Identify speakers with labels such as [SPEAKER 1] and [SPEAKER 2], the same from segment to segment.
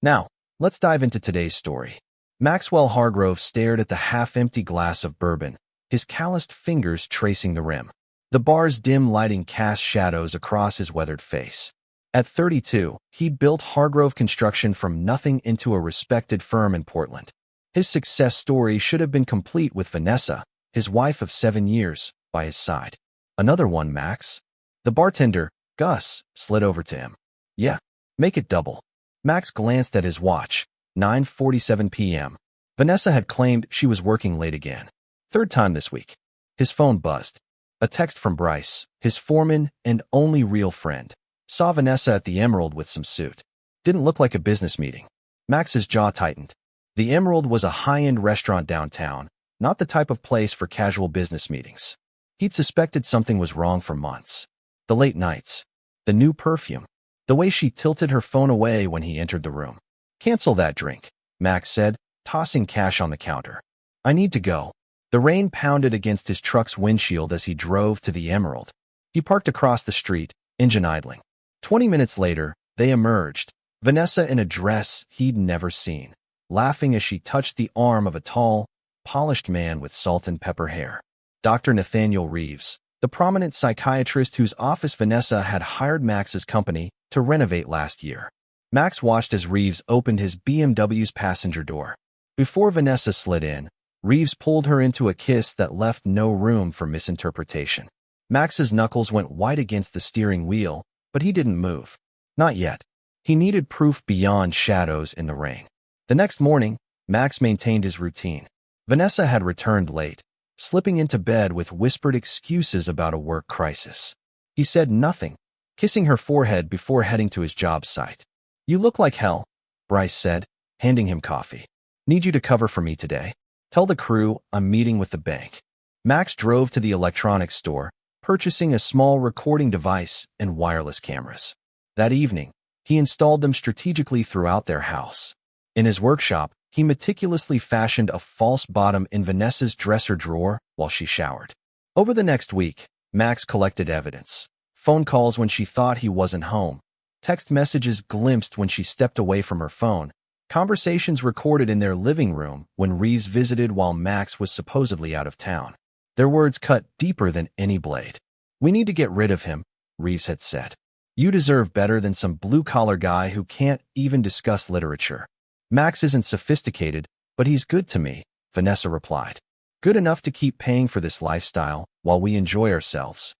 [SPEAKER 1] Now, let's dive into today's story. Maxwell Hargrove stared at the half-empty glass of bourbon, his calloused fingers tracing the rim. The bar's dim lighting cast shadows across his weathered face. At 32, he built Hargrove Construction from nothing into a respected firm in Portland. His success story should have been complete with Vanessa, his wife of 7 years, by his side. Another one, Max? The bartender, Gus, slid over to him. Yeah, make it double. Max glanced at his watch. 9:47 p.m. Vanessa had claimed she was working late again. Third time this week. His phone buzzed. A text from Bryce, his foreman and only real friend. Saw Vanessa at the Emerald with some suit. Didn't look like a business meeting. Max's jaw tightened. The Emerald was a high-end restaurant downtown, not the type of place for casual business meetings. He'd suspected something was wrong for months. The late nights. The new perfume. The way she tilted her phone away when he entered the room. Cancel that drink, Max said, tossing cash on the counter. I need to go. The rain pounded against his truck's windshield as he drove to the Emerald. He parked across the street, engine idling. 20 minutes later, they emerged, Vanessa in a dress he'd never seen, laughing as she touched the arm of a tall, polished man with salt and pepper hair. Dr. Nathaniel Reeves, the prominent psychiatrist whose office Vanessa had hired Max's company to renovate last year. Max watched as Reeves opened his BMW's passenger door. Before Vanessa slid in, Reeves pulled her into a kiss that left no room for misinterpretation. Max's knuckles went white against the steering wheel, but he didn't move. Not yet. He needed proof beyond shadows in the rain. The next morning, Max maintained his routine. Vanessa had returned late, slipping into bed with whispered excuses about a work crisis. He said nothing, kissing her forehead before heading to his job site. You look like hell, Bryce said, handing him coffee. Need you to cover for me today. Tell the crew I'm meeting with the bank. Max drove to the electronics store, purchasing a small recording device and wireless cameras. That evening, he installed them strategically throughout their house. In his workshop, he meticulously fashioned a false bottom in Vanessa's dresser drawer while she showered. Over the next week, Max collected evidence. Phone calls when she thought he wasn't home. Text messages glimpsed when she stepped away from her phone. Conversations recorded in their living room when Reeves visited while Max was supposedly out of town. Their words cut deeper than any blade. We need to get rid of him, Reeves had said. You deserve better than some blue-collar guy who can't even discuss literature. Max isn't sophisticated, but he's good to me, Vanessa replied. Good enough to keep paying for this lifestyle while we enjoy ourselves.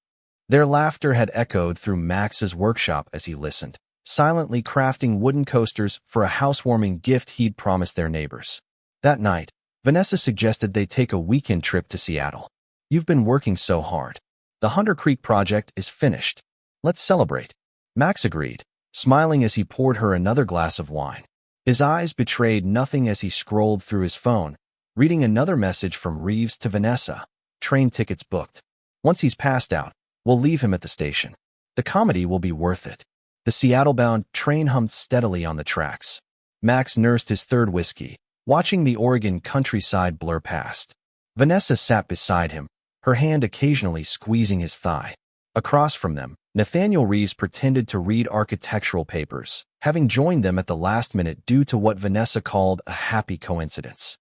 [SPEAKER 1] Their laughter had echoed through Max's workshop as he listened, silently crafting wooden coasters for a housewarming gift he'd promised their neighbors. That night, Vanessa suggested they take a weekend trip to Seattle. You've been working so hard. The Hunter Creek project is finished. Let's celebrate. Max agreed, smiling as he poured her another glass of wine. His eyes betrayed nothing as he scrolled through his phone, reading another message from Reeves to Vanessa. Train tickets booked. Once he's passed out, we'll leave him at the station. The comedy will be worth it. The Seattle-bound train hummed steadily on the tracks. Max nursed his third whiskey, watching the Oregon countryside blur past. Vanessa sat beside him, her hand occasionally squeezing his thigh. Across from them, Nathaniel Reeves pretended to read architectural papers, having joined them at the last minute due to what Vanessa called a happy coincidence.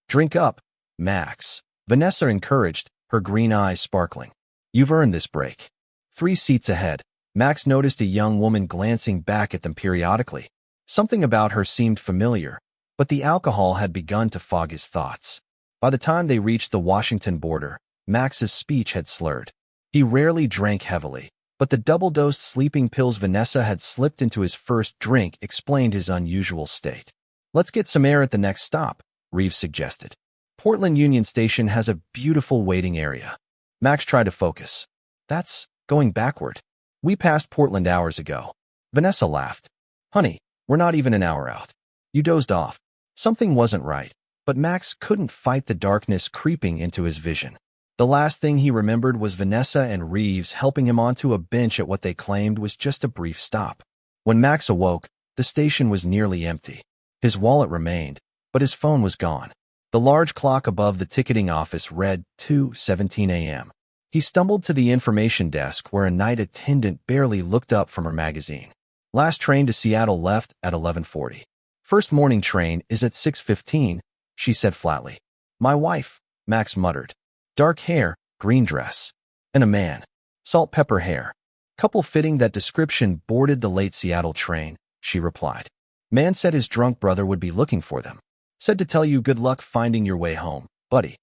[SPEAKER 1] Drink up, Max, Vanessa encouraged, her green eyes sparkling. You've earned this break. 3 seats ahead, Max noticed a young woman glancing back at them periodically. Something about her seemed familiar, but the alcohol had begun to fog his thoughts. By the time they reached the Washington border, Max's speech had slurred. He rarely drank heavily, but the double-dosed sleeping pills Vanessa had slipped into his first drink explained his unusual state. Let's get some air at the next stop, Reeves suggested. Portland Union Station has a beautiful waiting area. Max tried to focus. That's going backward. We passed Portland hours ago. Vanessa laughed. Honey, we're not even an hour out. You dozed off. Something wasn't right, but Max couldn't fight the darkness creeping into his vision. The last thing he remembered was Vanessa and Reeves helping him onto a bench at what they claimed was just a brief stop. When Max awoke, the station was nearly empty. His wallet remained, but his phone was gone. The large clock above the ticketing office read 2:17 a.m. He stumbled to the information desk where a night attendant barely looked up from her magazine. Last train to Seattle left at 11:40. First morning train is at 6:15, she said flatly. My wife, Max muttered. Dark hair, green dress. And a man. Salt pepper hair. Couple fitting that description boarded the late Seattle train, she replied. Man said his drunk brother would be looking for them. Said to tell you good luck finding your way home, buddy.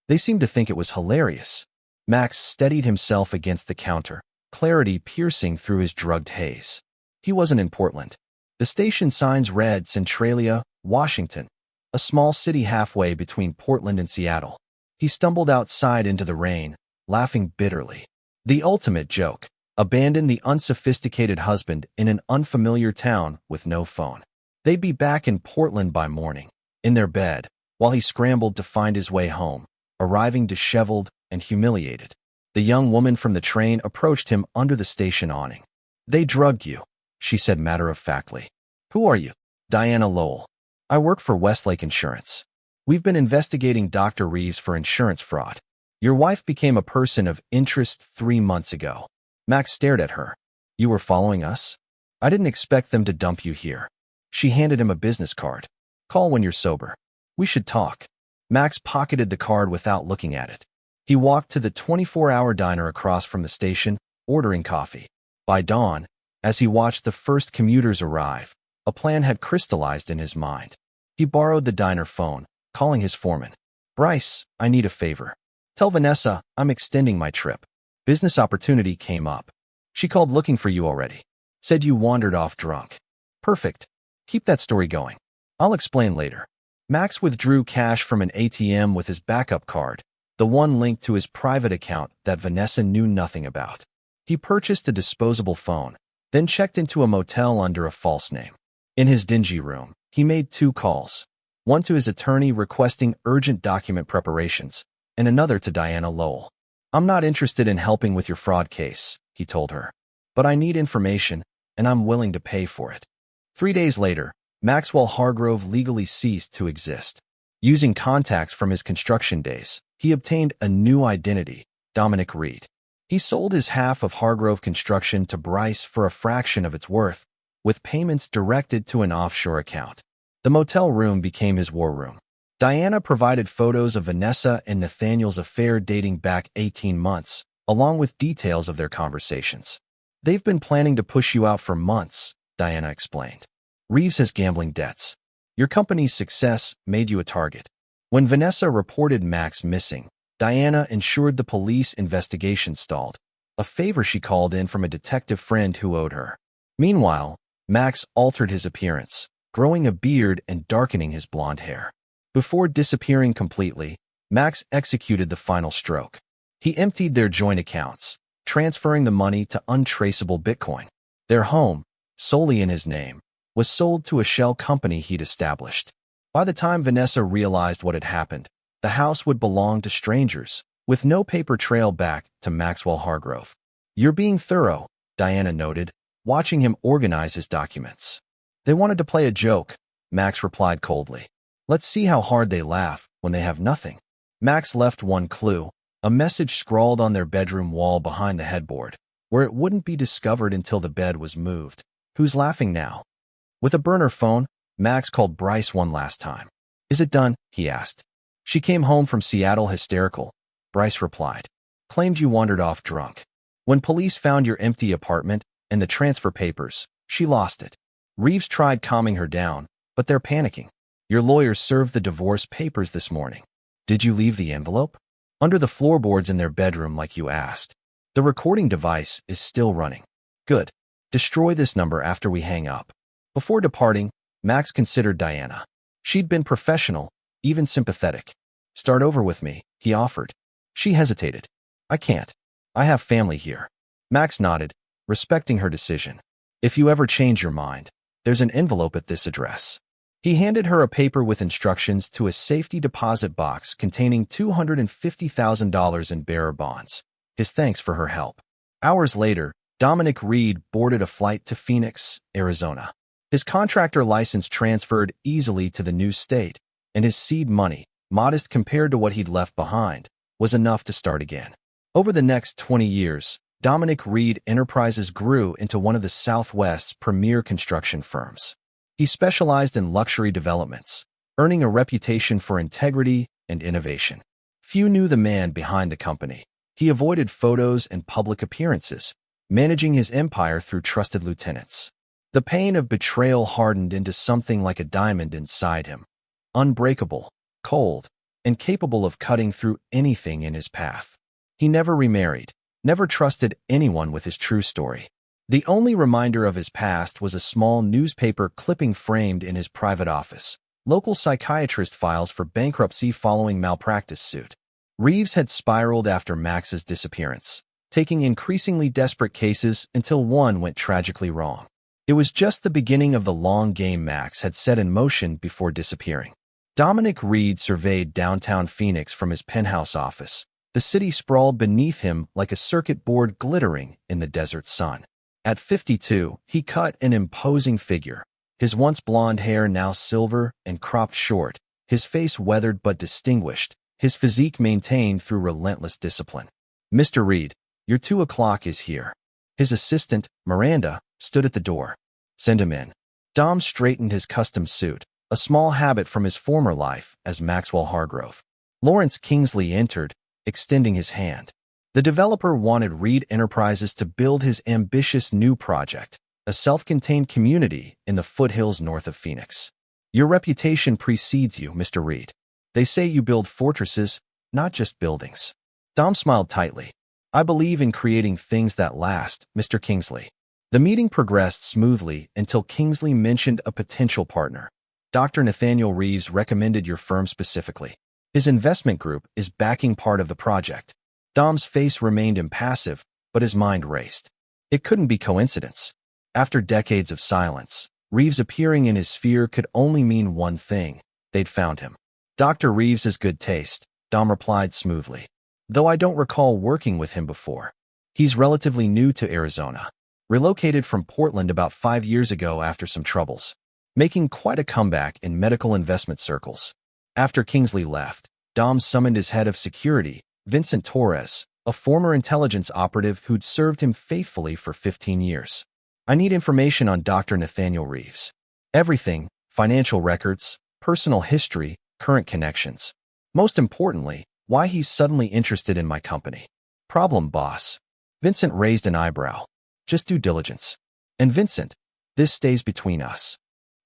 [SPEAKER 1] They seemed to think it was hilarious. Max steadied himself against the counter, clarity piercing through his drugged haze. He wasn't in Portland. The station signs read Centralia, Washington, a small city halfway between Portland and Seattle. He stumbled outside into the rain, laughing bitterly. The ultimate joke. Abandon the unsophisticated husband in an unfamiliar town with no phone. They'd be back in Portland by morning, in their bed, while he scrambled to find his way home, arriving disheveled and humiliated. The young woman from the train approached him under the station awning. They drugged you, she said matter-of-factly. Who are you? Diana Lowell. I work for Westlake Insurance. We've been investigating Dr. Reeves for insurance fraud. Your wife became a person of interest 3 months ago. Max stared at her. You were following us? I didn't expect them to dump you here. She handed him a business card. Call when you're sober. We should talk. Max pocketed the card without looking at it. He walked to the 24-hour diner across from the station, ordering coffee. By dawn, as he watched the first commuters arrive, a plan had crystallized in his mind. He borrowed the diner phone, calling his foreman. Bryce, I need a favor. Tell Vanessa I'm extending my trip. Business opportunity came up. She called looking for you already. Said you wandered off drunk. Perfect. Keep that story going. I'll explain later. Max withdrew cash from an ATM with his backup card, the one linked to his private account that Vanessa knew nothing about. He purchased a disposable phone, then checked into a motel under a false name. In his dingy room, he made 2 calls, one to his attorney requesting urgent document preparations, and another to Diana Lowell. I'm not interested in helping with your fraud case, he told her. But I need information, and I'm willing to pay for it. 3 days later, Maxwell Hargrove legally ceased to exist. Using contacts from his construction days, he obtained a new identity, Dominic Reed. He sold his half of Hargrove Construction to Bryce for a fraction of its worth, with payments directed to an offshore account. The motel room became his war room. Diana provided photos of Vanessa and Nathaniel's affair dating back 18 months, along with details of their conversations. They've been planning to push you out for months, Diana explained. Reeves has gambling debts. Your company's success made you a target. When Vanessa reported Max missing, Diana ensured the police investigation stalled, a favor she called in from a detective friend who owed her. Meanwhile, Max altered his appearance, growing a beard and darkening his blonde hair. Before disappearing completely, Max executed the final stroke. He emptied their joint accounts, transferring the money to untraceable Bitcoin. Their home, solely in his name, was sold to a shell company he'd established. By the time Vanessa realized what had happened, the house would belong to strangers, with no paper trail back to Maxwell Hargrove. You're being thorough, Diana noted, watching him organize his documents. They wanted to play a joke, Max replied coldly. Let's see how hard they laugh when they have nothing. Max left one clue, a message scrawled on their bedroom wall behind the headboard, where it wouldn't be discovered until the bed was moved. Who's laughing now? With a burner phone, Max called Bryce one last time. Is it done? He asked. She came home from Seattle hysterical, Bryce replied. Claimed you wandered off drunk. When police found your empty apartment and the transfer papers, she lost it. Reeves tried calming her down, but they're panicking. Your lawyer served the divorce papers this morning. Did you leave the envelope? Under the floorboards in their bedroom like you asked. The recording device is still running. Good. Destroy this number after we hang up. Before departing, Max considered Diana. She'd been professional, even sympathetic. Start over with me, he offered. She hesitated. I can't. I have family here. Max nodded, respecting her decision. If you ever change your mind, there's an envelope at this address. He handed her a paper with instructions to a safety deposit box containing $250,000 in bearer bonds. His thanks for her help. Hours later, Dominic Reed boarded a flight to Phoenix, Arizona. His contractor license transferred easily to the new state, and his seed money, modest compared to what he'd left behind, was enough to start again. Over the next 20 years, Dominic Reed Enterprises grew into one of the Southwest's premier construction firms. He specialized in luxury developments, earning a reputation for integrity and innovation. Few knew the man behind the company. He avoided photos and public appearances, managing his empire through trusted lieutenants. The pain of betrayal hardened into something like a diamond inside him, unbreakable, cold, and capable of cutting through anything in his path. He never remarried, never trusted anyone with his true story. The only reminder of his past was a small newspaper clipping framed in his private office. Local psychiatrist files for bankruptcy following malpractice suit. Reeves had spiraled after Max's disappearance, taking increasingly desperate cases until one went tragically wrong. It was just the beginning of the long game Max had set in motion before disappearing. Dominic Reed surveyed downtown Phoenix from his penthouse office. The city sprawled beneath him like a circuit board glittering in the desert sun. At 52, he cut an imposing figure, his once blonde hair now silver and cropped short, his face weathered but distinguished, his physique maintained through relentless discipline. "Mr. Reed, your 2 o'clock is here." His assistant, Miranda, stood at the door. "Send him in." Dom straightened his custom suit, a small habit from his former life as Maxwell Hargrove. Lawrence Kingsley entered, extending his hand. The developer wanted Reed Enterprises to build his ambitious new project, a self-contained community in the foothills north of Phoenix. "Your reputation precedes you, Mr. Reed. They say you build fortresses, not just buildings." Dom smiled tightly. "I believe in creating things that last, Mr. Kingsley." The meeting progressed smoothly until Kingsley mentioned a potential partner. "Dr. Nathaniel Reeves recommended your firm specifically. His investment group is backing part of the project." Dom's face remained impassive, but his mind raced. It couldn't be coincidence. After decades of silence, Reeves appearing in his sphere could only mean one thing: they'd found him. "Dr. Reeves has good taste," Dom replied smoothly. "Though I don't recall working with him before. He's relatively new to Arizona. Relocated from Portland about 5 years ago after some troubles. Making quite a comeback in medical investment circles." After Kingsley left, Dom summoned his head of security, Vincent Torres, a former intelligence operative who'd served him faithfully for 15 years. "I need information on Dr. Nathaniel Reeves. Everything: financial records, personal history, current connections. Most importantly, why he's suddenly interested in my company." "Problem, boss." Vincent raised an eyebrow. "Just due diligence." "And Vincent, this stays between us."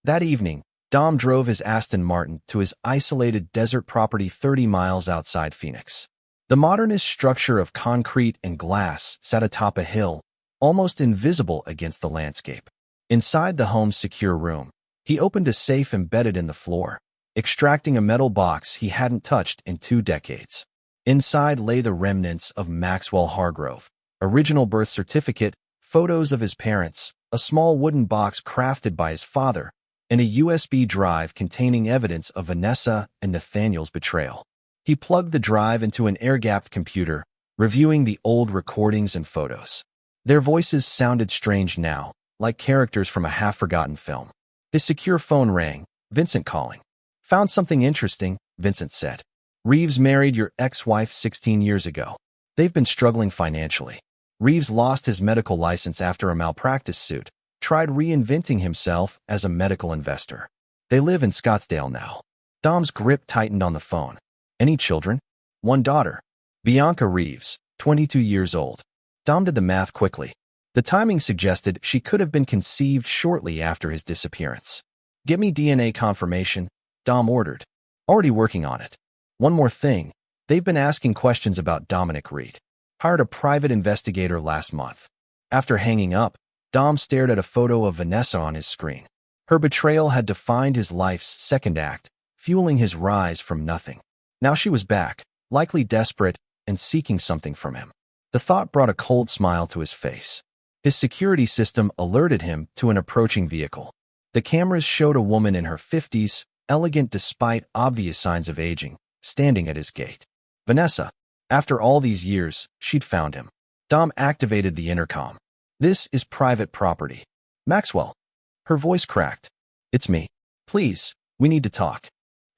[SPEAKER 1] That evening, Dom drove his Aston Martin to his isolated desert property 30 miles outside Phoenix. The modernist structure of concrete and glass sat atop a hill, almost invisible against the landscape. Inside the home's secure room, he opened a safe embedded in the floor, extracting a metal box he hadn't touched in 2 decades. Inside lay the remnants of Maxwell Hargrove: original birth certificate, photos of his parents, a small wooden box crafted by his father, and a USB drive containing evidence of Vanessa and Nathaniel's betrayal. He plugged the drive into an air-gapped computer, reviewing the old recordings and photos. Their voices sounded strange now, like characters from a half-forgotten film. His secure phone rang, Vincent calling. "Found something interesting," Vincent said. "Reeves married your ex-wife 16 years ago. They've been struggling financially. Reeves lost his medical license after a malpractice suit, tried reinventing himself as a medical investor. They live in Scottsdale now." Dom's grip tightened on the phone. "Any children?" "One daughter, Bianca Reeves, 22 years old." Dom did the math quickly. The timing suggested she could have been conceived shortly after his disappearance. "Get me DNA confirmation," Dom ordered. "Already working on it." "One more thing. They've been asking questions about Dominic Reed. Hired a private investigator last month." After hanging up, Dom stared at a photo of Vanessa on his screen. Her betrayal had defined his life's second act, fueling his rise from nothing. Now she was back, likely desperate, and seeking something from him. The thought brought a cold smile to his face. His security system alerted him to an approaching vehicle. The cameras showed a woman in her 50s, elegant despite obvious signs of aging, standing at his gate. Vanessa. After all these years, she'd found him. Dom activated the intercom. "This is private property." "Maxwell." Her voice cracked. "It's me. Please, we need to talk."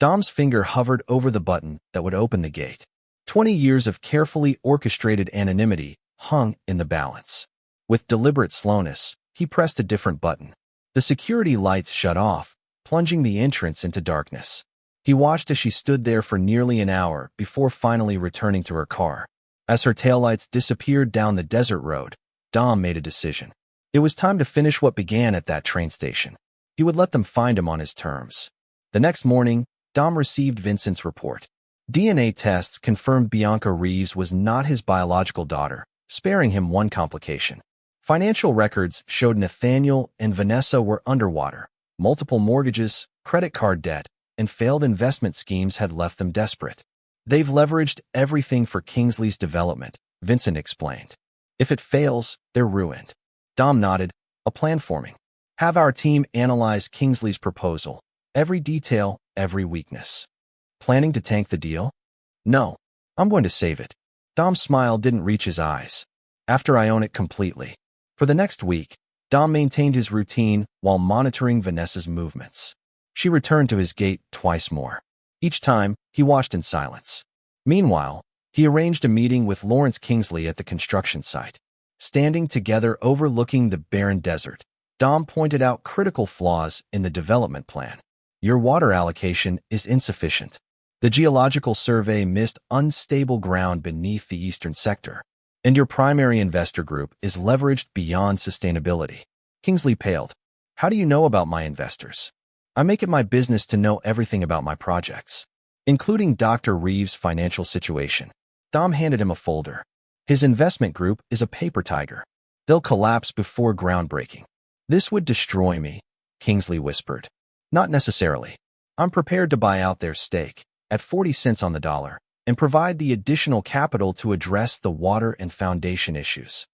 [SPEAKER 1] Dom's finger hovered over the button that would open the gate. 20 years of carefully orchestrated anonymity hung in the balance. With deliberate slowness, he pressed a different button. The security lights shut off, plunging the entrance into darkness. He watched as she stood there for nearly an hour before finally returning to her car. As her taillights disappeared down the desert road, Dom made a decision. It was time to finish what began at that train station. He would let them find him on his terms. The next morning, Dom received Vincent's report. DNA tests confirmed Bianca Reeves was not his biological daughter, sparing him one complication. Financial records showed Nathaniel and Vanessa were underwater. Multiple mortgages, credit card debt, and failed investment schemes had left them desperate. They've leveraged everything for Kingsley's development, Vincent explained. If it fails, they're ruined. Dom nodded, a plan forming. Have our team analyze Kingsley's proposal. Every detail, every weakness. Planning to tank the deal? No, I'm going to save it. Dom's smile didn't reach his eyes. After I own it completely. For the next week, Dom maintained his routine while monitoring Vanessa's movements. She returned to his gate twice more. Each time, he watched in silence. Meanwhile, he arranged a meeting with Lawrence Kingsley at the construction site. Standing together overlooking the barren desert, Dom pointed out critical flaws in the development plan. Your water allocation is insufficient. The geological survey missed unstable ground beneath the eastern sector, and your primary investor group is leveraged beyond sustainability. Kingsley paled. How do you know about my investors? I make it my business to know everything about my projects, including Dr. Reeves' financial situation. Dom handed him a folder. His investment group is a paper tiger. They'll collapse before groundbreaking. This would destroy me, Kingsley whispered. Not necessarily. I'm prepared to buy out their stake at 40 cents on the dollar and provide the additional capital to address the water and foundation issues.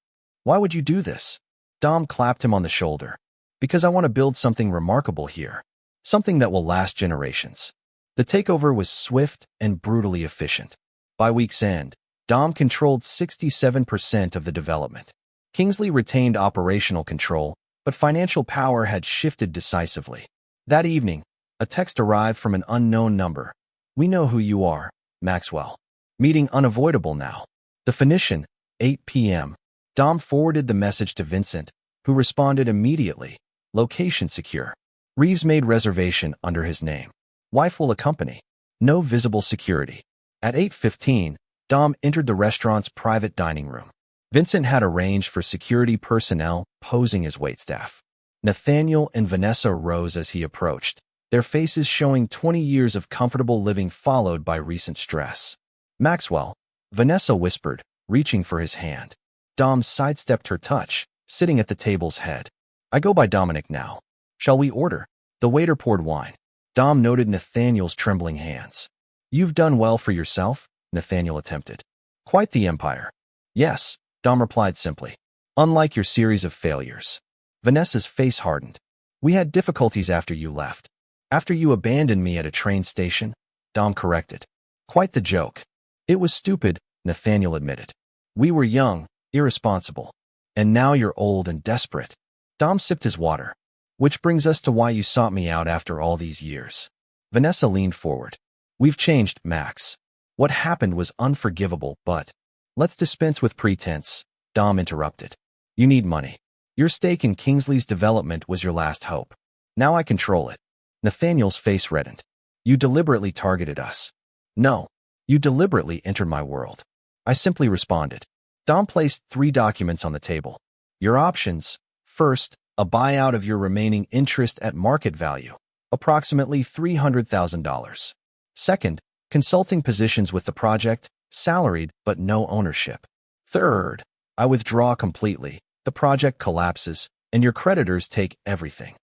[SPEAKER 1] Why would you do this? Dom clapped him on the shoulder. Because I want to build something remarkable here. Something that will last generations. The takeover was swift and brutally efficient. By week's end, Dom controlled 67% of the development. Kingsley retained operational control, but financial power had shifted decisively. That evening, a text arrived from an unknown number. We know who you are, Maxwell. Meeting unavoidable now. The Phoenician, 8 p.m. Dom forwarded the message to Vincent, who responded immediately. Location secure. Reeves made reservation under his name. Wife will accompany. No visible security. At 8:15, Dom entered the restaurant's private dining room. Vincent had arranged for security personnel posing as waitstaff. Nathaniel and Vanessa rose as he approached, their faces showing 20 years of comfortable living followed by recent stress. Maxwell, Vanessa whispered, reaching for his hand. Dom sidestepped her touch, sitting at the table's head. I go by Dominic now. Shall we order? The waiter poured wine. Dom noted Nathaniel's trembling hands. You've done well for yourself, Nathaniel attempted. Quite the empire. Yes, Dom replied simply. Unlike your series of failures. Vanessa's face hardened. We had difficulties after you left. After you abandoned me at a train station, Dom corrected. Quite the joke. It was stupid, Nathaniel admitted. We were young, irresponsible. And now you're old and desperate. Dom sipped his water. Which brings us to why you sought me out after all these years. Vanessa leaned forward. We've changed, Max. What happened was unforgivable, but... Let's dispense with pretense, Dom interrupted. You need money. Your stake in Kingsley's development was your last hope. Now I control it. Nathaniel's face reddened. You deliberately targeted us. No, you deliberately entered my world. I simply responded. Dom placed 3 documents on the table. Your options. First, a buyout of your remaining interest at market value, approximately $300,000. Second, consulting positions with the project, salaried but no ownership. Third, I withdraw completely, the project collapses, and your creditors take everything.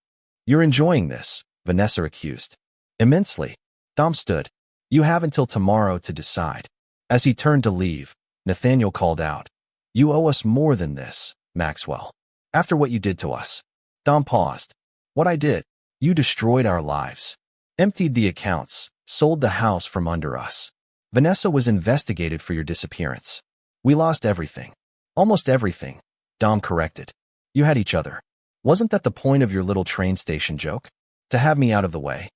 [SPEAKER 1] You're enjoying this, Vanessa accused. Immensely. Dom stood. You have until tomorrow to decide. As he turned to leave, Nathaniel called out. You owe us more than this, Maxwell. After what you did to us. Dom paused. What I did? You destroyed our lives. Emptied the accounts, sold the house from under us. Vanessa was investigated for your disappearance. We lost everything. Almost everything, Dom corrected. You had each other. Wasn't that the point of your little train station joke? To have me out of the way?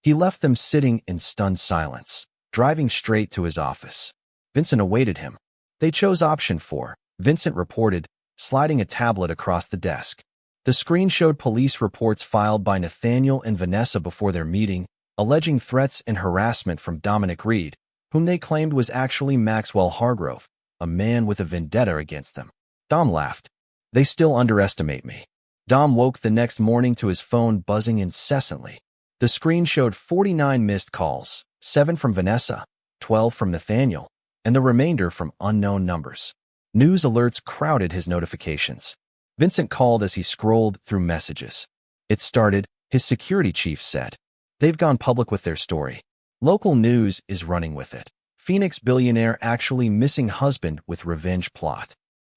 [SPEAKER 1] He left them sitting in stunned silence, driving straight to his office. Vincent awaited him. They chose option 4, Vincent reported, sliding a tablet across the desk. The screen showed police reports filed by Nathaniel and Vanessa before their meeting, alleging threats and harassment from Dominic Reed, whom they claimed was actually Maxwell Hargrove, a man with a vendetta against them. Dom laughed. They still underestimate me. Dom woke the next morning to his phone buzzing incessantly. The screen showed 49 missed calls, 7 from Vanessa, 12 from Nathaniel, and the remainder from unknown numbers. News alerts crowded his notifications. Vincent called as he scrolled through messages. It started, his security chief said. They've gone public with their story. Local news is running with it. Phoenix billionaire actually missing husband with revenge plot.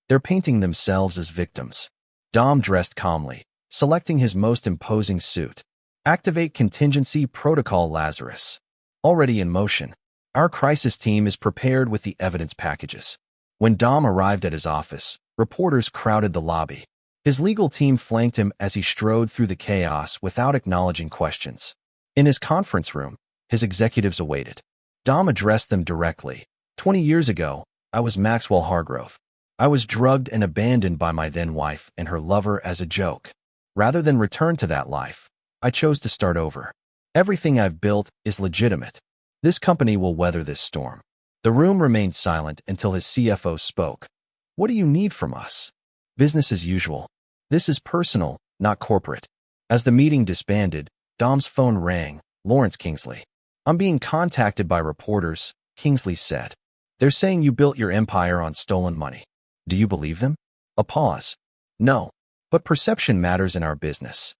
[SPEAKER 1] They're painting themselves as victims. Dom dressed calmly, selecting his most imposing suit. Activate contingency protocol Lazarus. Already in motion. Our crisis team is prepared with the evidence packages. When Dom arrived at his office, reporters crowded the lobby. His legal team flanked him as he strode through the chaos without acknowledging questions. In his conference room, his executives awaited. Dom addressed them directly. 20 years ago, I was Maxwell Hargrove. I was drugged and abandoned by my then-wife and her lover as a joke. Rather than return to that life, I chose to start over. Everything I've built is legitimate. This company will weather this storm. The room remained silent until his CFO spoke. What do you need from us? Business as usual. This is personal, not corporate. As the meeting disbanded, Dom's phone rang. Lawrence Kingsley. I'm being contacted by reporters, Kingsley said. They're saying you built your empire on stolen money. Do you believe them? A pause. No. But perception matters in our business.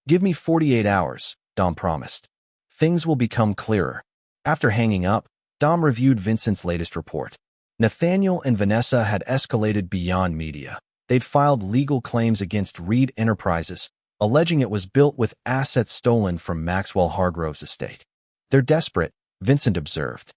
[SPEAKER 1] Give me 48 hours, Dom promised. Things will become clearer. After hanging up, Dom reviewed Vincent's latest report. Nathaniel and Vanessa had escalated beyond media. They'd filed legal claims against Reed Enterprises, alleging it was built with assets stolen from Maxwell Hargrove's estate. They're desperate, Vincent observed.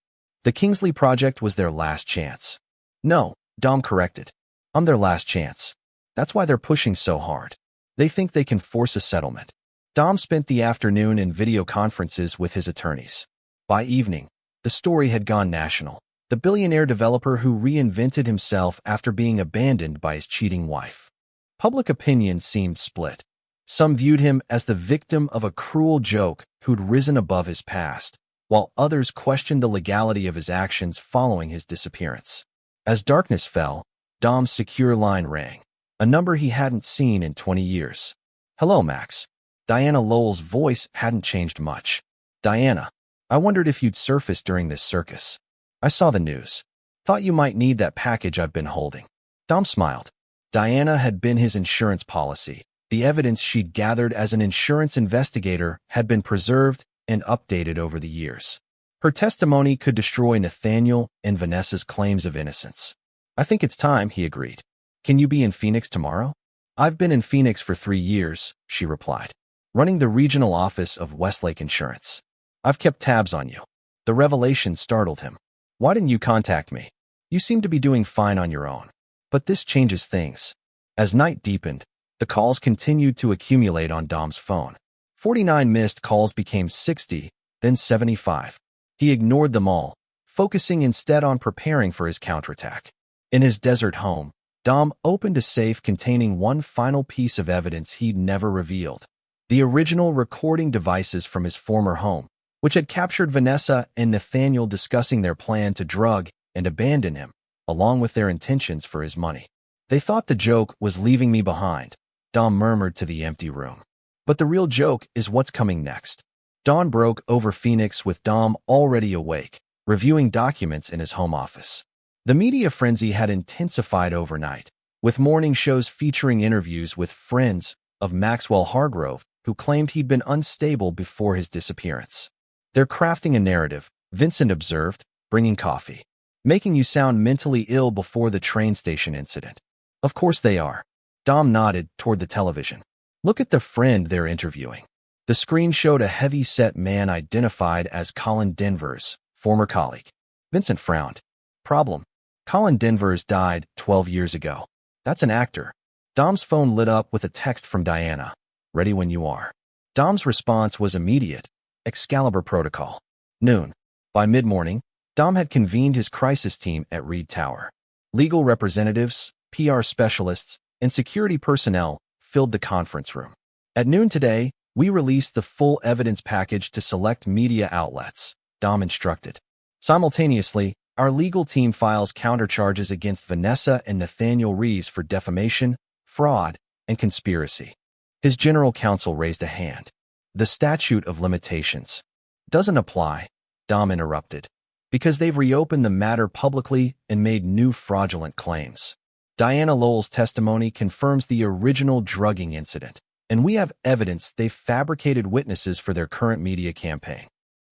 [SPEAKER 1] The Kingsley project was their last chance. No, Dom corrected. I'm their last chance. That's why they're pushing so hard. They think they can force a settlement. Dom spent the afternoon in video conferences with his attorneys. By evening, the story had gone national. The billionaire developer who reinvented himself after being abandoned by his cheating wife. Public opinion seemed split. Some viewed him as the victim of a cruel joke who'd risen above his past, while others questioned the legality of his actions following his disappearance. As darkness fell, Dom's secure line rang, a number he hadn't seen in 20 years. Hello, Max. Diana Lowell's voice hadn't changed much. Diana, I wondered if you'd surface during this circus. I saw the news. Thought you might need that package I've been holding. Dom smiled. Diana had been his insurance policy. The evidence she'd gathered as an insurance investigator had been preserved and updated over the years. Her testimony could destroy Nathaniel and Vanessa's claims of innocence. I think it's time, he agreed. Can you be in Phoenix tomorrow? I've been in Phoenix for 3 years, she replied, running the regional office of Westlake Insurance. I've kept tabs on you. The revelation startled him. Why didn't you contact me? You seem to be doing fine on your own. But this changes things. As night deepened, the calls continued to accumulate on Dom's phone. 49 missed calls became 60, then 75. He ignored them all, focusing instead on preparing for his counterattack. In his desert home, Dom opened a safe containing one final piece of evidence he'd never revealed. The original recording devices from his former home, which had captured Vanessa and Nathaniel discussing their plan to drug and abandon him, along with their intentions for his money. They thought the joke was leaving me behind, Dom murmured to the empty room. But the real joke is what's coming next. Dawn broke over Phoenix with Dom already awake, reviewing documents in his home office. The media frenzy had intensified overnight, with morning shows featuring interviews with friends of Maxwell Hargrove, who claimed he'd been unstable before his disappearance. They're crafting a narrative, Vincent observed, bringing coffee. Making you sound mentally ill before the train station incident. Of course they are. Dom nodded toward the television. Look at the friend they're interviewing. The screen showed a heavy-set man identified as Colin Denvers, former colleague. Vincent frowned. Problem. Colin Denvers died 12 years ago. That's an actor. Dom's phone lit up with a text from Diana. Ready when you are. Dom's response was immediate. Excalibur Protocol. Noon. By mid-morning, Dom had convened his crisis team at Reed Tower. Legal representatives, PR specialists, and security personnel filled the conference room. At noon today, we released the full evidence package to select media outlets, Dom instructed. Simultaneously, our legal team files countercharges against Vanessa and Nathaniel Reeves for defamation, fraud, and conspiracy. His general counsel raised a hand. The statute of limitations doesn't apply, Dom interrupted, because they've reopened the matter publicly and made new fraudulent claims. Diana Lowell's testimony confirms the original drugging incident, and we have evidence they've fabricated witnesses for their current media campaign.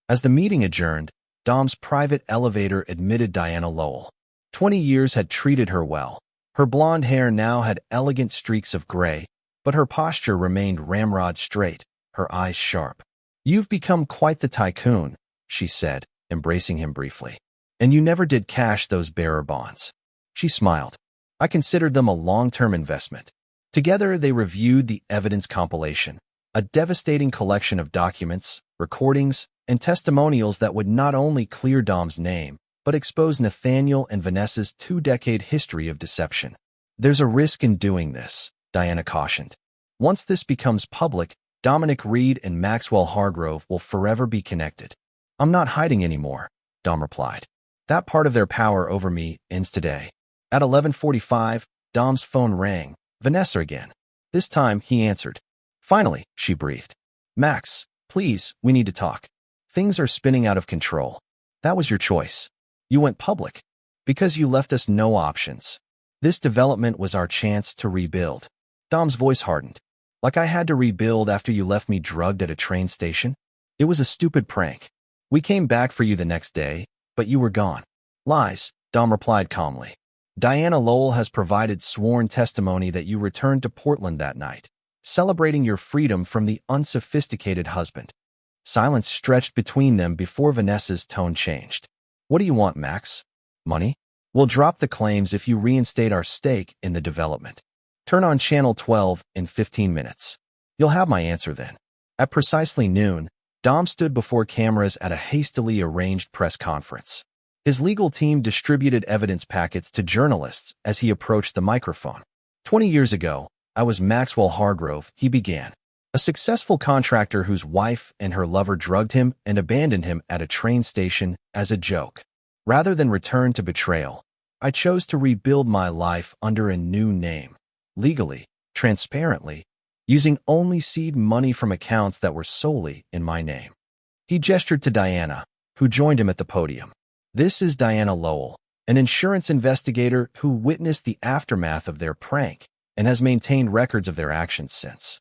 [SPEAKER 1] As the meeting adjourned, Dom's private elevator admitted Diana Lowell. 20 years had treated her well. Her blonde hair now had elegant streaks of gray, but her posture remained ramrod straight, her eyes sharp. "You've become quite the tycoon," she said, embracing him briefly. "And you never did cash those bearer bonds." She smiled. "I considered them a long-term investment." Together, they reviewed the evidence compilation, a devastating collection of documents, recordings, and testimonials that would not only clear Dom's name, but expose Nathaniel and Vanessa's two-decade history of deception. "There's a risk in doing this," Diana cautioned. "Once this becomes public, Dominic Reed and Maxwell Hargrove will forever be connected." "I'm not hiding anymore," Dom replied. "That part of their power over me ends today." At 11:45, Dom's phone rang. Vanessa again. This time, he answered. "Finally," she breathed. "Max, please, we need to talk. Things are spinning out of control. That was your choice. You went public because you left us no options. This development was our chance to rebuild." Dom's voice hardened. "Like I had to rebuild after you left me drugged at a train station? It was a stupid prank. We came back for you the next day, but you were gone." "Lies," Dom replied calmly. "Diana Lowell has provided sworn testimony that you returned to Portland that night, celebrating your freedom from the unsophisticated husband." Silence stretched between them before Vanessa's tone changed. "What do you want, Max? Money? We'll drop the claims if you reinstate our stake in the development. Turn on Channel 12 in 15 minutes. You'll have my answer then." At precisely noon, Dom stood before cameras at a hastily arranged press conference. His legal team distributed evidence packets to journalists as he approached the microphone. 20 years ago, I was Maxwell Hargrove," he began. "A successful contractor whose wife and her lover drugged him and abandoned him at a train station as a joke. Rather than return to betrayal, I chose to rebuild my life under a new name, legally, transparently, using only seed money from accounts that were solely in my name." He gestured to Diana, who joined him at the podium. "This is Diana Lowell, an insurance investigator who witnessed the aftermath of their prank and has maintained records of their actions since."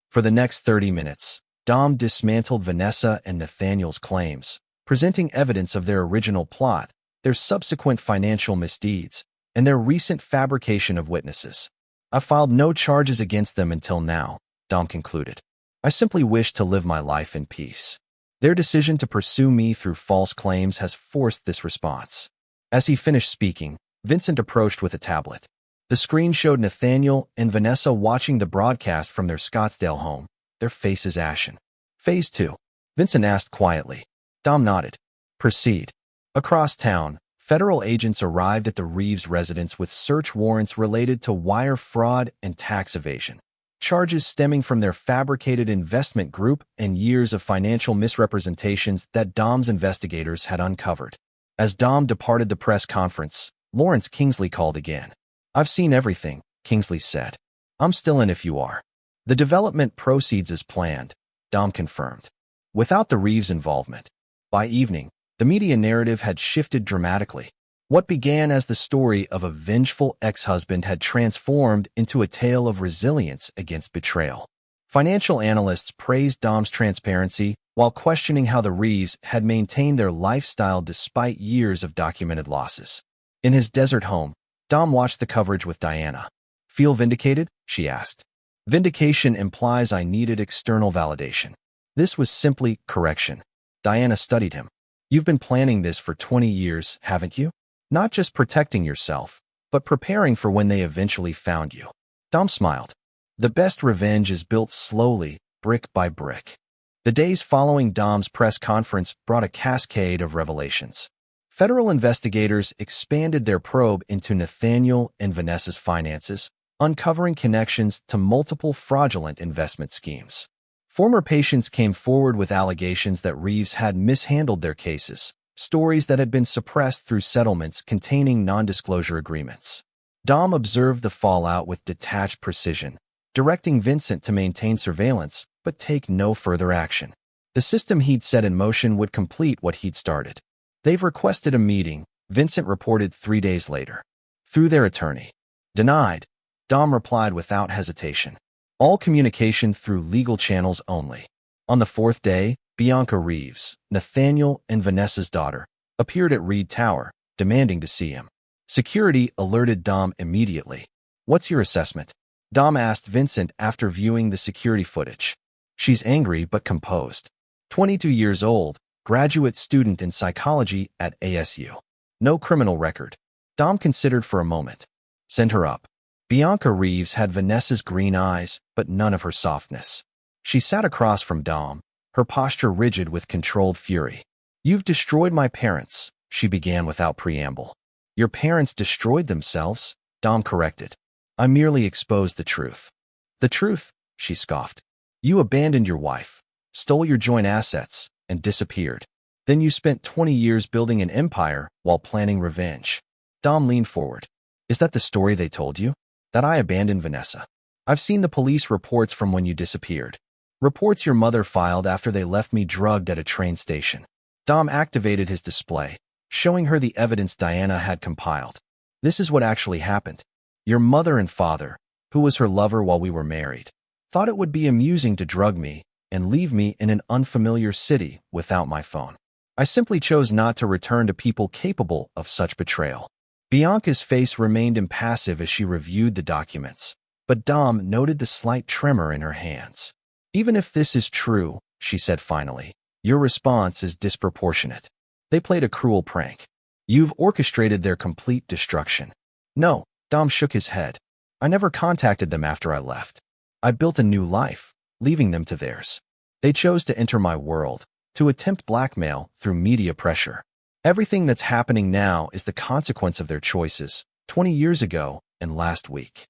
[SPEAKER 1] For the next 30 minutes, Dom dismantled Vanessa and Nathaniel's claims, presenting evidence of their original plot, their subsequent financial misdeeds, and their recent fabrication of witnesses. "I filed no charges against them until now," Dom concluded. "I simply wish to live my life in peace. Their decision to pursue me through false claims has forced this response." As he finished speaking, Vincent approached with a tablet. The screen showed Nathaniel and Vanessa watching the broadcast from their Scottsdale home, their faces ashen. "Phase 2. Vincent asked quietly. Dom nodded. "Proceed." Across town, federal agents arrived at the Reeves residence with search warrants related to wire fraud and tax evasion, charges stemming from their fabricated investment group and years of financial misrepresentations that Dom's investigators had uncovered. As Dom departed the press conference, Lawrence Kingsley called again. "I've seen everything," Kingsley said. "I'm still in if you are." "The development proceeds as planned," Dom confirmed, without the Reeves involvement. By evening, the media narrative had shifted dramatically. What began as the story of a vengeful ex-husband had transformed into a tale of resilience against betrayal. Financial analysts praised Dom's transparency while questioning how the Reeves had maintained their lifestyle despite years of documented losses. In his desert home, Dom watched the coverage with Diana. "Feel vindicated?" she asked. "Vindication implies I needed external validation. This was simply correction." Diana studied him. "You've been planning this for 20 years, haven't you? Not just protecting yourself, but preparing for when they eventually found you." Dom smiled. "The best revenge is built slowly, brick by brick." The days following Dom's press conference brought a cascade of revelations. Federal investigators expanded their probe into Nathaniel and Vanessa's finances, uncovering connections to multiple fraudulent investment schemes. Former patients came forward with allegations that Reeves had mishandled their cases, stories that had been suppressed through settlements containing non-disclosure agreements. Dom observed the fallout with detached precision, directing Vincent to maintain surveillance but take no further action. The system he'd set in motion would complete what he'd started. "They've requested a meeting," Vincent reported 3 days later. "Through their attorney." "Denied," Dom replied without hesitation. "All communication through legal channels only." On the 4th day, Bianca Reeves, Nathaniel and Vanessa's daughter, appeared at Reed Tower, demanding to see him. Security alerted Dom immediately. "What's your assessment?" Dom asked Vincent after viewing the security footage. "She's angry but composed. 22 years old, graduate student in psychology at ASU. No criminal record." Dom considered for a moment. "Send her up." Bianca Reeves had Vanessa's green eyes, but none of her softness. She sat across from Dom, her posture rigid with controlled fury. "You've destroyed my parents," she began without preamble. "Your parents destroyed themselves," Dom corrected. "I merely exposed the truth." "The truth?" she scoffed. "You abandoned your wife, stole your joint assets, and disappeared. Then you spent 20 years building an empire while planning revenge." Dom leaned forward. "Is that the story they told you? That I abandoned Vanessa? I've seen the police reports from when you disappeared. Reports your mother filed after they left me drugged at a train station." Dom activated his display, showing her the evidence Diana had compiled. "This is what actually happened. Your mother and father, who was her lover while we were married, thought it would be amusing to drug me and leave me in an unfamiliar city without my phone. I simply chose not to return to people capable of such betrayal." Bianca's face remained impassive as she reviewed the documents, but Dom noted the slight tremor in her hands. "Even if this is true," she said finally, "your response is disproportionate. They played a cruel prank. You've orchestrated their complete destruction." "No," Dom shook his head. "I never contacted them after I left. I built a new life, leaving them to theirs. They chose to enter my world, to attempt blackmail through media pressure. Everything that's happening now is the consequence of their choices, 20 years ago and last week."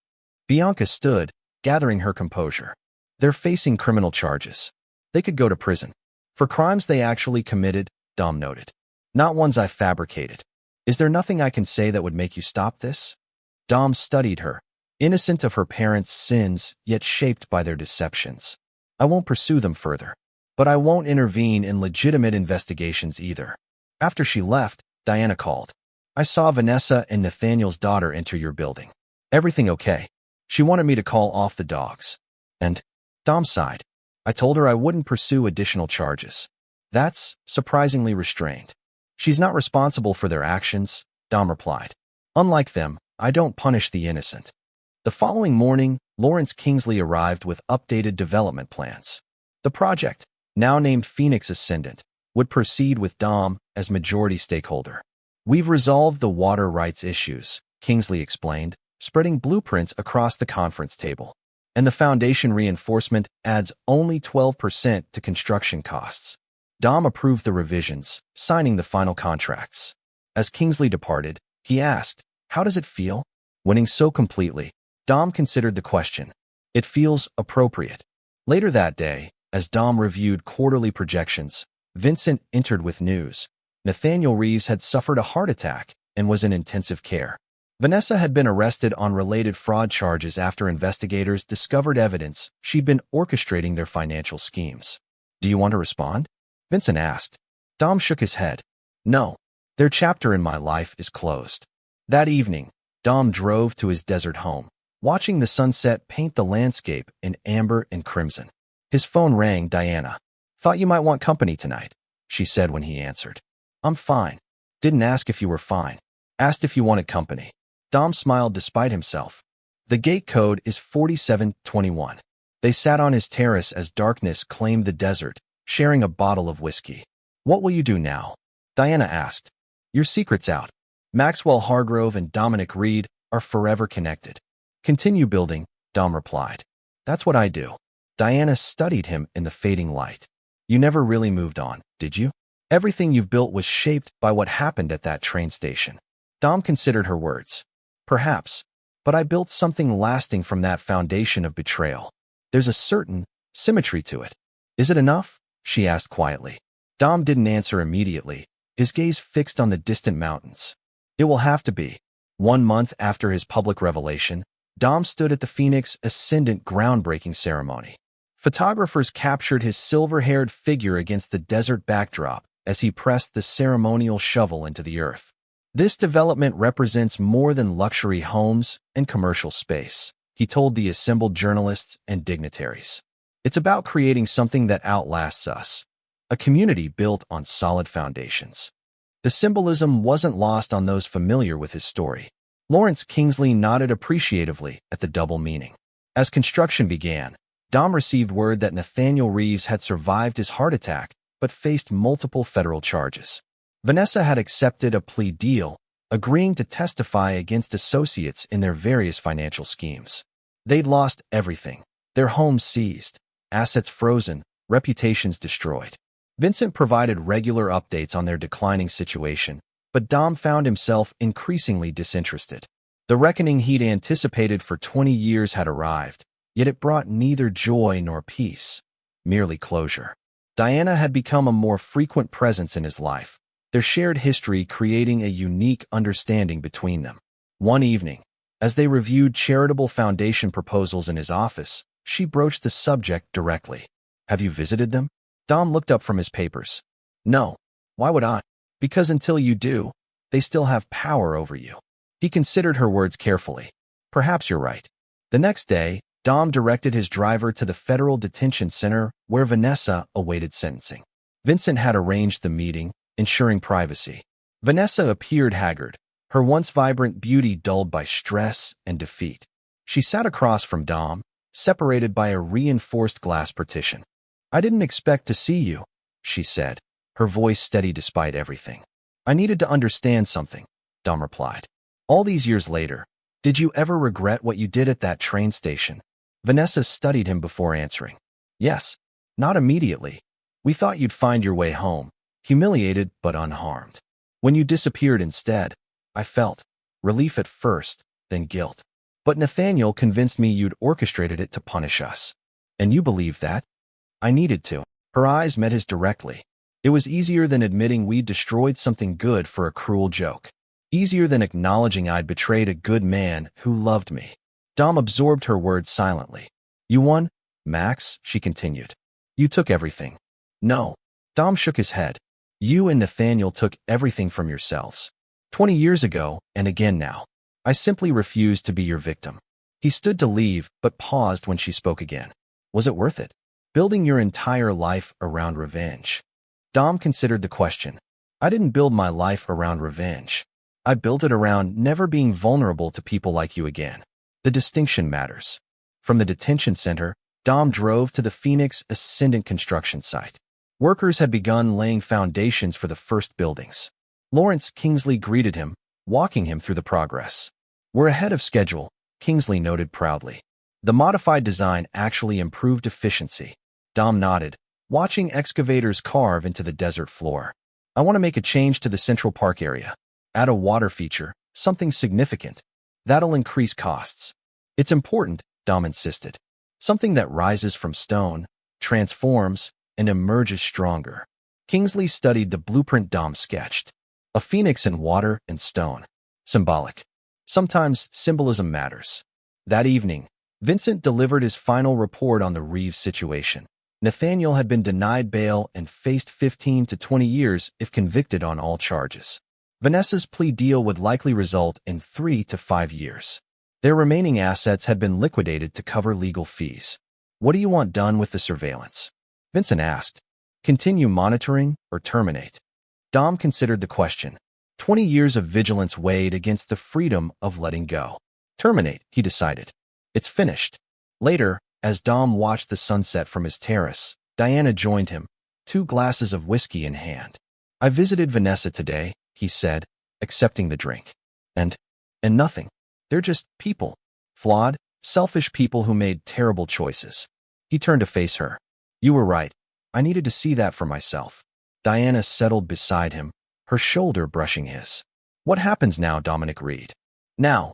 [SPEAKER 1] Bianca stood, gathering her composure. "They're facing criminal charges. They could go to prison. For crimes they actually committed," Dom noted. "Not ones I fabricated. Is there nothing I can say that would make you stop this?" Dom studied her, innocent of her parents' sins, yet shaped by their deceptions. "I won't pursue them further. But I won't intervene in legitimate investigations either." After she left, Diana called. "I saw Vanessa and Nathaniel's daughter enter your building. Everything okay?" "She wanted me to call off the dogs." "And?" Dom sighed. "I told her I wouldn't pursue additional charges." "That's surprisingly restrained." "She's not responsible for their actions," Dom replied. "Unlike them, I don't punish the innocent." The following morning, Lawrence Kingsley arrived with updated development plans. The project, now named Phoenix Ascendant, would proceed with Dom as majority stakeholder. "We've resolved the water rights issues," Kingsley explained, spreading blueprints across the conference table. "And the foundation reinforcement adds only 12% to construction costs." Dom approved the revisions, signing the final contracts. As Kingsley departed, he asked, "How does it feel?" Winning so completely, Dom considered the question. "It feels appropriate." Later that day, as Dom reviewed quarterly projections, Vincent entered with news. Nathaniel Reeves had suffered a heart attack and was in intensive care. Vanessa had been arrested on related fraud charges after investigators discovered evidence she'd been orchestrating their financial schemes. "Do you want to respond?" Vincent asked. Dom shook his head. "No, their chapter in my life is closed." That evening, Dom drove to his desert home, watching the sunset paint the landscape in amber and crimson. His phone rang. "Diana. Thought you might want company tonight," she said when he answered. "I'm fine." "Didn't ask if you were fine. Asked if you wanted company." Dom smiled despite himself. "The gate code is 4721. They sat on his terrace as darkness claimed the desert, sharing a bottle of whiskey. "What will you do now?" Diana asked. "Your secret's out. Maxwell Hargrove and Dominic Reed are forever connected." "Continue building," Dom replied. "That's what I do." Diana studied him in the fading light. "You never really moved on, did you? Everything you've built was shaped by what happened at that train station." Dom considered her words. "Perhaps. but I built something lasting from that foundation of betrayal. There's a certain symmetry to it. Is it enough? She asked quietly. Dom didn't answer immediately, his gaze fixed on the distant mountains. It will have to be. 1 month after his public revelation, Dom stood at the Phoenix Ascendant groundbreaking ceremony. Photographers captured his silver-haired figure against the desert backdrop as he pressed the ceremonial shovel into the earth. This development represents more than luxury homes and commercial space, he told the assembled journalists and dignitaries. It's about creating something that outlasts us, a community built on solid foundations. The symbolism wasn't lost on those familiar with his story. Lawrence Kingsley nodded appreciatively at the double meaning. As construction began, Dom received word that Nathaniel Reeves had survived his heart attack but faced multiple federal charges. Vanessa had accepted a plea deal, agreeing to testify against associates in their various financial schemes. They'd lost everything, their homes seized, assets frozen, reputations destroyed. Vincent provided regular updates on their declining situation, but Dom found himself increasingly disinterested. The reckoning he'd anticipated for 20 years had arrived, yet it brought neither joy nor peace, merely closure. Diana had become a more frequent presence in his life, their shared history creating a unique understanding between them. One evening, as they reviewed charitable foundation proposals in his office, she broached the subject directly. Have you visited them? Dom looked up from his papers. No. Why would I? Because until you do, they still have power over you. He considered her words carefully. Perhaps you're right. The next day, Dom directed his driver to the federal detention center where Vanessa awaited sentencing. Vincent had arranged the meeting, ensuring privacy. Vanessa appeared haggard, her once vibrant beauty dulled by stress and defeat. She sat across from Dom, separated by a reinforced glass partition. I didn't expect to see you, she said, her voice steady despite everything. I needed to understand something, Dom replied. All these years later, did you ever regret what you did at that train station? Vanessa studied him before answering. Yes, not immediately. We thought you'd find your way home, humiliated but unharmed. When you disappeared instead, I felt relief at first, then guilt. But Nathaniel convinced me you'd orchestrated it to punish us. And you believed that? I needed to. Her eyes met his directly. It was easier than admitting we'd destroyed something good for a cruel joke. Easier than acknowledging I'd betrayed a good man who loved me. Dom absorbed her words silently. You won, Max, she continued. You took everything. No. Dom shook his head. You and Nathaniel took everything from yourselves. 20 years ago, and again now. I simply refused to be your victim. He stood to leave, but paused when she spoke again. Was it worth it? Building your entire life around revenge. Dom considered the question. I didn't build my life around revenge. I built it around never being vulnerable to people like you again. The distinction matters. From the detention center, Dom drove to the Phoenix Ascendant construction site. Workers had begun laying foundations for the first buildings. Lawrence Kingsley greeted him, walking him through the progress. We're ahead of schedule, Kingsley noted proudly. The modified design actually improved efficiency. Dom nodded, watching excavators carve into the desert floor. I want to make a change to the Central Park area. Add a water feature, something significant. That'll increase costs. It's important, Dom insisted. Something that rises from stone, transforms, and emerges stronger. Kingsley studied the blueprint Dom sketched. A phoenix in water and stone. Symbolic. Sometimes symbolism matters. That evening, Vincent delivered his final report on the Reeves situation. Nathaniel had been denied bail and faced 15 to 20 years if convicted on all charges. Vanessa's plea deal would likely result in 3 to 5 years. Their remaining assets had been liquidated to cover legal fees. What do you want done with the surveillance? Vincent asked. Continue monitoring or terminate? Dom considered the question. 20 years of vigilance weighed against the freedom of letting go. Terminate, he decided. It's finished. Later, as Dom watched the sunset from his terrace, Diana joined him, 2 glasses of whiskey in hand. I visited Vanessa today, he said, accepting the drink. And nothing. They're just people. Flawed, selfish people who made terrible choices. He turned to face her. You were right. I needed to see that for myself. Diana settled beside him, her shoulder brushing his. What happens now, Dominic Reed? Now.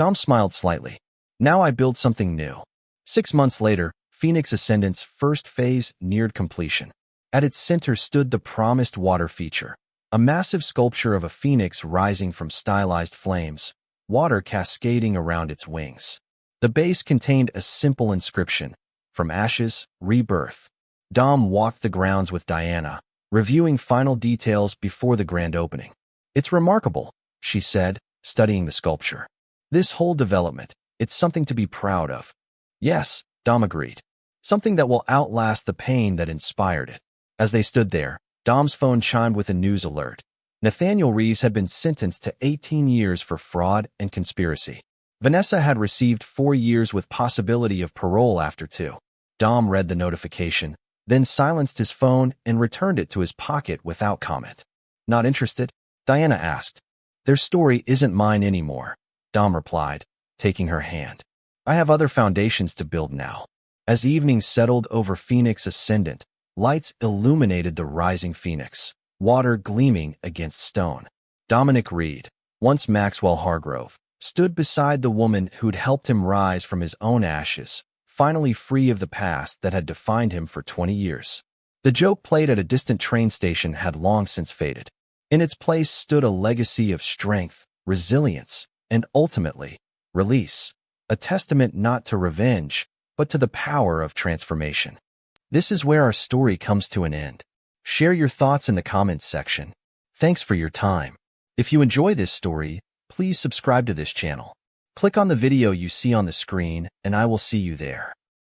[SPEAKER 1] Dom smiled slightly. Now I build something new. 6 months later, Phoenix Ascendant's first phase neared completion. At its center stood the promised water feature, a massive sculpture of a phoenix rising from stylized flames, water cascading around its wings. The base contained a simple inscription, "From ashes, rebirth." Dom walked the grounds with Diana, reviewing final details before the grand opening. "It's remarkable," she said, studying the sculpture. "This whole development, it's something to be proud of." "Yes," Dom agreed. "Something that will outlast the pain that inspired it." As they stood there, Dom's phone chimed with a news alert. Nathaniel Reeves had been sentenced to 18 years for fraud and conspiracy. Vanessa had received 4 years with possibility of parole after 2. Dom read the notification, then silenced his phone and returned it to his pocket without comment. "Not interested?" Diana asked. "Their story isn't mine anymore," Dom replied, taking her hand. "I have other foundations to build now." As evening settled over Phoenix Ascendant, lights illuminated the rising phoenix, water gleaming against stone. Dominic Reed, once Maxwell Hargrove, stood beside the woman who'd helped him rise from his own ashes, finally free of the past that had defined him for 20 years. The joke played at a distant train station had long since faded. In its place stood a legacy of strength, resilience, and ultimately, release, a testament not to revenge, but to the power of transformation. This is where our story comes to an end. Share your thoughts in the comments section. Thanks for your time. If you enjoy this story, please subscribe to this channel. Click on the video you see on the screen, and I will see you there.